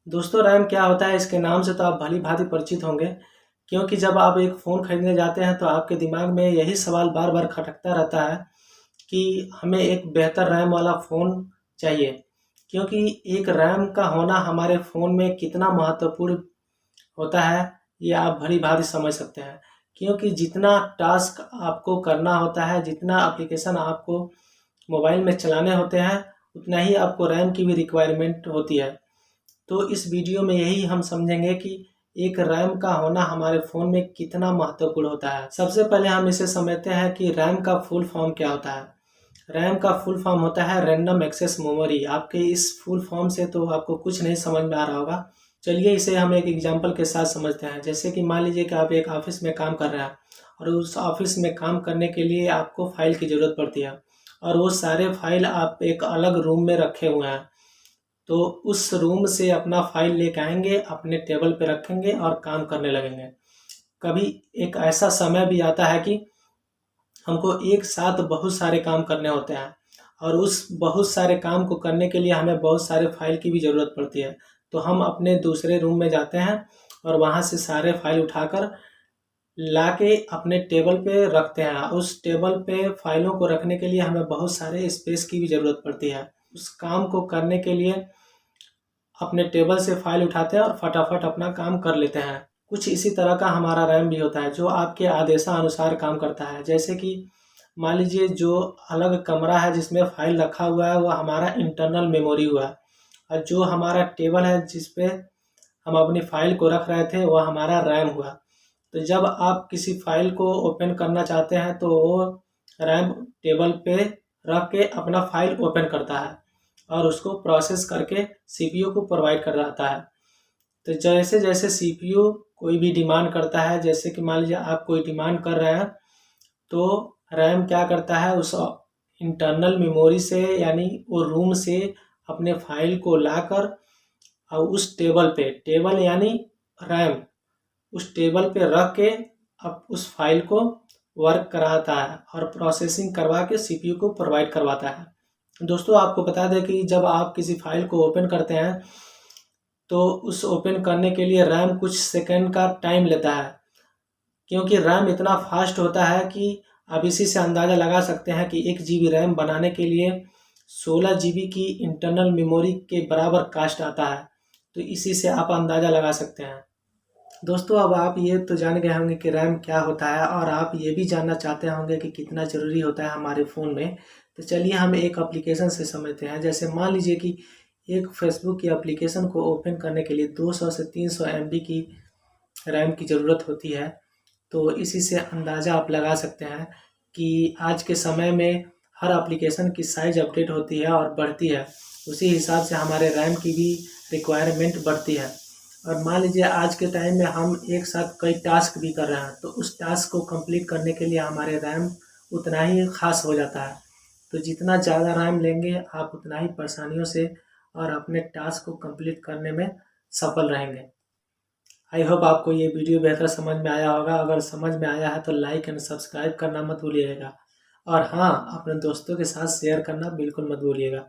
दोस्तों रैम क्या होता है, इसके नाम से तो आप भली भांति परिचित होंगे। क्योंकि जब आप एक फ़ोन खरीदने जाते हैं तो आपके दिमाग में यही सवाल बार बार खटकता रहता है कि हमें एक बेहतर रैम वाला फ़ोन चाहिए। क्योंकि एक रैम का होना हमारे फ़ोन में कितना महत्वपूर्ण होता है, ये आप भली भांति समझ सकते हैं। क्योंकि जितना टास्क आपको करना होता है, जितना एप्लीकेशन आपको मोबाइल में चलाने होते हैं, उतना ही आपको रैम की भी रिक्वायरमेंट होती है। तो इस वीडियो में यही हम समझेंगे कि एक रैम का होना हमारे फ़ोन में कितना महत्वपूर्ण होता है। सबसे पहले हम इसे समझते हैं कि रैम का फुल फॉर्म क्या होता है। रैम का फुल फॉर्म होता है रैंडम एक्सेस मेमोरी। आपके इस फुल फॉर्म से तो आपको कुछ नहीं समझ में आ रहा होगा। चलिए इसे हम एक एग्जांपल के साथ समझते हैं। जैसे कि मान लीजिए कि आप एक ऑफिस में काम कर रहे हैं और उस ऑफिस में काम करने के लिए आपको फाइल की ज़रूरत पड़ती है और वो सारे फाइल आप एक अलग रूम में रखे हुए हैं। तो उस रूम से अपना फाइल लेके आएंगे, अपने टेबल पे रखेंगे और काम करने लगेंगे। कभी एक ऐसा समय भी आता है कि हमको एक साथ बहुत सारे काम करने होते हैं और उस बहुत सारे काम को करने के लिए हमें बहुत सारे फाइल की भी ज़रूरत पड़ती है। तो हम अपने दूसरे रूम में जाते हैं और वहाँ से सारे फाइल उठाकर लाके अपने टेबल पे रखते हैं। उस टेबल पे फाइलों को रखने के लिए हमें बहुत सारे स्पेस की भी ज़रूरत पड़ती है। उस काम को करने के लिए अपने टेबल से फाइल उठाते हैं और फटाफट अपना काम कर लेते हैं। कुछ इसी तरह का हमारा रैम भी होता है जो आपके आदेशानुसार काम करता है। जैसे कि मान लीजिए जो अलग कमरा है जिसमें फाइल रखा हुआ है वो हमारा इंटरनल मेमोरी हुआ, और जो हमारा टेबल है जिस पे हम अपनी फाइल को रख रहे थे वो हमारा रैम हुआ। तो जब आप किसी फाइल को ओपन करना चाहते हैं तो वो रैम टेबल पे रख के अपना फाइल ओपन करता है और उसको प्रोसेस करके सीपीयू को प्रोवाइड कर रहता है। तो जैसे जैसे सीपीयू कोई भी डिमांड करता है, जैसे कि मान लीजिए आप कोई डिमांड कर रहे हैं, तो रैम क्या करता है उस इंटरनल मेमोरी से यानी वो रूम से अपने फाइल को लाकर और उस टेबल पे, टेबल यानी रैम, उस टेबल पे रख के अब उस फाइल को वर्क कराता है और प्रोसेसिंग करवा के सीपीयू को प्रोवाइड करवाता है। दोस्तों आपको बता दें कि जब आप किसी फाइल को ओपन करते हैं तो उस ओपन करने के लिए रैम कुछ सेकंड का टाइम लेता है। क्योंकि रैम इतना फास्ट होता है कि आप इसी से अंदाज़ा लगा सकते हैं कि 1 GB रैम बनाने के लिए 16 GB की इंटरनल मेमोरी के बराबर कास्ट आता है। तो इसी से आप अंदाज़ा लगा सकते हैं। दोस्तों अब आप ये तो जान गए होंगे कि रैम क्या होता है और आप ये भी जानना चाहते होंगे कि कितना ज़रूरी होता है हमारे फ़ोन में। तो चलिए हम एक एप्लीकेशन से समझते हैं। जैसे मान लीजिए कि एक फेसबुक की एप्लीकेशन को ओपन करने के लिए 200 से 300 MB की रैम की ज़रूरत होती है। तो इसी से अंदाज़ा आप लगा सकते हैं कि आज के समय में हर एप्लीकेशन की साइज़ अपडेट होती है और बढ़ती है, उसी हिसाब से हमारे रैम की भी रिक्वायरमेंट बढ़ती है। और मान लीजिए आज के टाइम में हम एक साथ कई टास्क भी कर रहे हैं, तो उस टास्क को कंप्लीट करने के लिए हमारे रैम उतना ही ख़ास हो जाता है। तो जितना ज़्यादा रैम लेंगे आप उतना ही परेशानियों से और अपने टास्क को कंप्लीट करने में सफल रहेंगे। आई होप आपको ये वीडियो बेहतर समझ में आया होगा। अगर समझ में आया है तो लाइक एंड सब्सक्राइब करना मत भूलिएगा और हाँ, अपने दोस्तों के साथ शेयर करना बिल्कुल मत भूलिएगा।